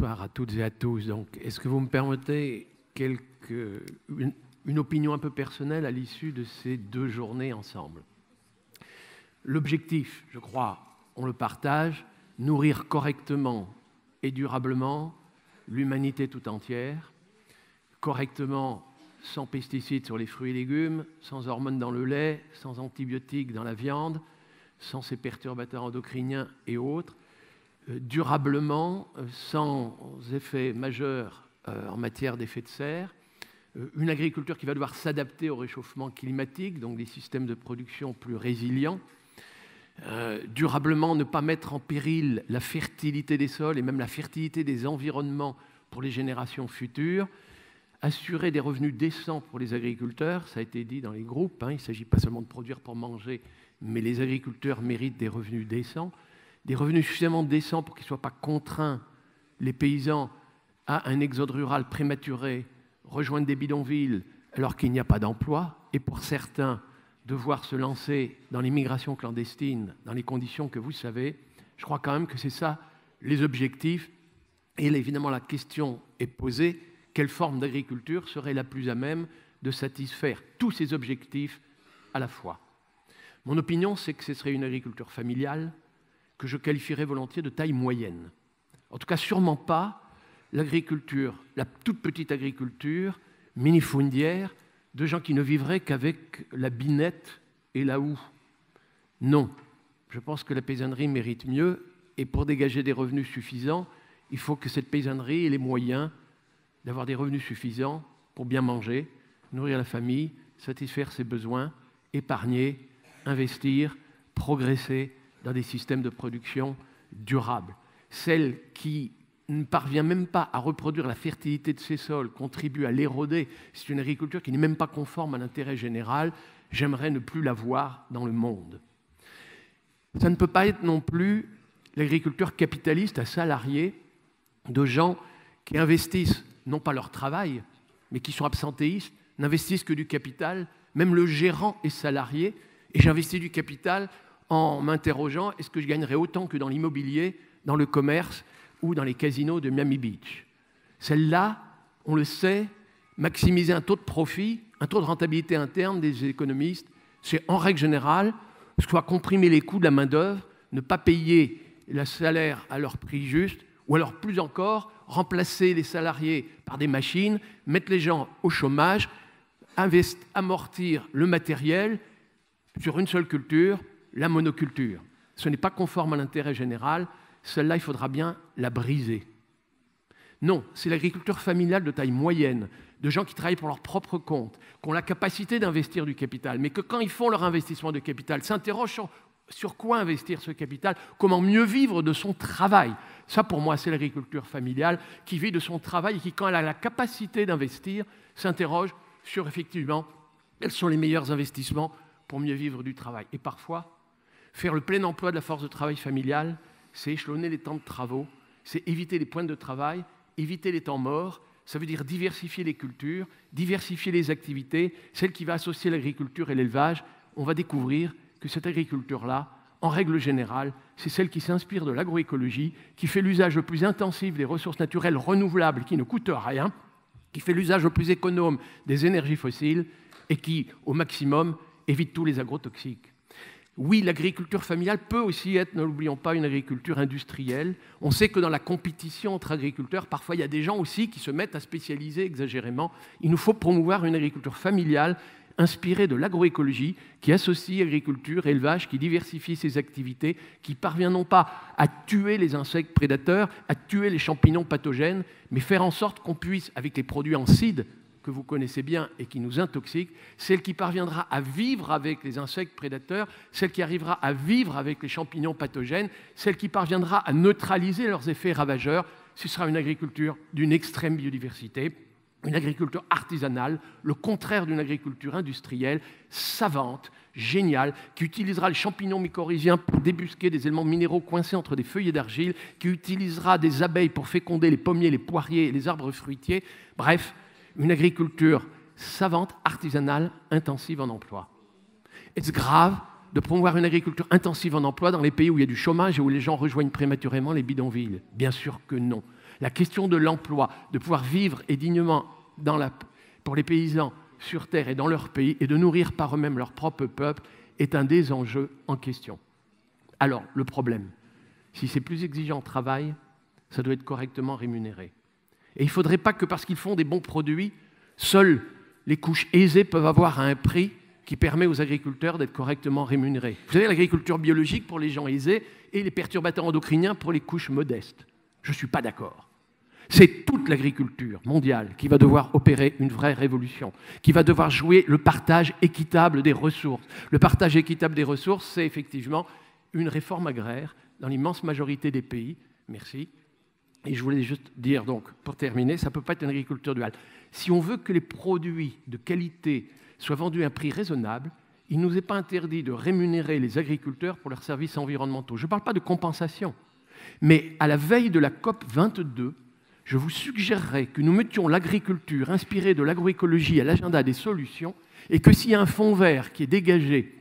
Bonsoir à toutes et à tous. Donc, est-ce que vous me permettez une opinion un peu personnelle à l'issue de ces 2 journées ensemble? L'objectif, je crois, on le partage, nourrir correctement et durablement l'humanité tout entière, correctement, sans pesticides sur les fruits et légumes, sans hormones dans le lait, sans antibiotiques dans la viande, sans ces perturbateurs endocriniens et autres, durablement, sans effet majeur en matière d'effet de serre, une agriculture qui va devoir s'adapter au réchauffement climatique, donc des systèmes de production plus résilients, durablement ne pas mettre en péril la fertilité des sols et même la fertilité des environnements pour les générations futures, assurer des revenus décents pour les agriculteurs, ça a été dit dans les groupes, il ne s'agit pas seulement de produire pour manger, mais les agriculteurs méritent des revenus décents, des revenus suffisamment décents pour qu'ils ne soient pas contraints, les paysans, à un exode rural prématuré, rejoindre des bidonvilles alors qu'il n'y a pas d'emploi, et pour certains, devoir se lancer dans l'immigration clandestine, dans les conditions que vous savez. Je crois quand même que c'est ça les objectifs. Et évidemment, la question est posée, quelle forme d'agriculture serait la plus à même de satisfaire tous ces objectifs à la fois? Mon opinion, c'est que ce serait une agriculture familiale que je qualifierais volontiers de taille moyenne. En tout cas, sûrement pas l'agriculture, la toute petite agriculture minifundière de gens qui ne vivraient qu'avec la binette et la houe. Non, je pense que la paysannerie mérite mieux et pour dégager des revenus suffisants, il faut que cette paysannerie ait les moyens d'avoir des revenus suffisants pour bien manger, nourrir la famille, satisfaire ses besoins, épargner, investir, progresser dans des systèmes de production durables. Celle qui ne parvient même pas à reproduire la fertilité de ses sols, contribue à l'éroder, c'est une agriculture qui n'est même pas conforme à l'intérêt général, j'aimerais ne plus la voir dans le monde. Ça ne peut pas être non plus l'agriculture capitaliste à salariés de gens qui investissent non pas leur travail, mais qui sont absentéistes, n'investissent que du capital, même le gérant est salarié, et j'investis du capital en m'interrogeant, est-ce que je gagnerais autant que dans l'immobilier, dans le commerce ou dans les casinos de Miami Beach? Celle-là, on le sait, maximiser un taux de profit, un taux de rentabilité interne des économistes, c'est en règle générale, soit comprimer les coûts de la main-d'œuvre, ne pas payer le salaire à leur prix juste, ou alors plus encore, remplacer les salariés par des machines, mettre les gens au chômage, amortir le matériel sur une seule culture, la monoculture. Ce n'est pas conforme à l'intérêt général, celle-là, il faudra bien la briser. Non, c'est l'agriculture familiale de taille moyenne, de gens qui travaillent pour leur propre compte, qui ont la capacité d'investir du capital, mais que quand ils font leur investissement de capital, s'interrogent sur quoi investir ce capital, comment mieux vivre de son travail. Ça, pour moi, c'est l'agriculture familiale qui vit de son travail et qui, quand elle a la capacité d'investir, s'interroge sur, effectivement, quels sont les meilleurs investissements pour mieux vivre du travail. Et parfois, faire le plein emploi de la force de travail familiale, c'est échelonner les temps de travaux, c'est éviter les pointes de travail, éviter les temps morts, ça veut dire diversifier les cultures, diversifier les activités, celle qui va associer l'agriculture et l'élevage. On va découvrir que cette agriculture-là, en règle générale, c'est celle qui s'inspire de l'agroécologie, qui fait l'usage le plus intensif des ressources naturelles renouvelables qui ne coûtent rien, qui fait l'usage le plus économe des énergies fossiles et qui, au maximum, évite tous les agrotoxiques. Oui, l'agriculture familiale peut aussi être, ne l'oublions pas, une agriculture industrielle. On sait que dans la compétition entre agriculteurs, parfois il y a des gens aussi qui se mettent à spécialiser exagérément. Il nous faut promouvoir une agriculture familiale inspirée de l'agroécologie, qui associe agriculture, élevage, qui diversifie ses activités, qui parvient non pas à tuer les insectes prédateurs, à tuer les champignons pathogènes, mais faire en sorte qu'on puisse, avec les produits en seed, que vous connaissez bien et qui nous intoxique, celle qui parviendra à vivre avec les insectes prédateurs, celle qui arrivera à vivre avec les champignons pathogènes, celle qui parviendra à neutraliser leurs effets ravageurs, ce sera une agriculture d'une extrême biodiversité, une agriculture artisanale, le contraire d'une agriculture industrielle, savante, géniale, qui utilisera les champignons mycorhiziens pour débusquer des éléments minéraux coincés entre des feuillets d'argile, qui utilisera des abeilles pour féconder les pommiers, les poiriers et les arbres fruitiers, bref, une agriculture savante, artisanale, intensive en emploi. Est-ce grave de promouvoir une agriculture intensive en emploi dans les pays où il y a du chômage et où les gens rejoignent prématurément les bidonvilles? Bien sûr que non. La question de l'emploi, de pouvoir vivre et dignement pour les paysans sur terre et dans leur pays et de nourrir par eux-mêmes leur propre peuple est un des enjeux en question. Alors, le problème, si c'est plus exigeant au travail, ça doit être correctement rémunéré. Et il ne faudrait pas que parce qu'ils font des bons produits, seules les couches aisées peuvent avoir un prix qui permet aux agriculteurs d'être correctement rémunérés. Vous savez, l'agriculture biologique pour les gens aisés et les perturbateurs endocriniens pour les couches modestes. Je ne suis pas d'accord. C'est toute l'agriculture mondiale qui va devoir opérer une vraie révolution, qui va devoir jouer le partage équitable des ressources. Le partage équitable des ressources, c'est effectivement une réforme agraire dans l'immense majorité des pays. Merci. Et je voulais juste dire, donc, pour terminer, ça ne peut pas être une agriculture duale. Si on veut que les produits de qualité soient vendus à un prix raisonnable, il ne nous est pas interdit de rémunérer les agriculteurs pour leurs services environnementaux. Je ne parle pas de compensation, mais à la veille de la COP 22, je vous suggérerais que nous mettions l'agriculture inspirée de l'agroécologie à l'agenda des solutions et que s'il y a un fonds vert qui est dégagé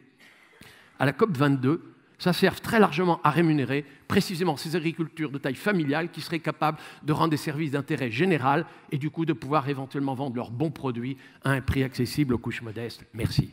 à la COP 22, ça serve très largement à rémunérer précisément ces agricultures de taille familiale qui seraient capables de rendre des services d'intérêt général et du coup de pouvoir éventuellement vendre leurs bons produits à un prix accessible aux couches modestes. Merci.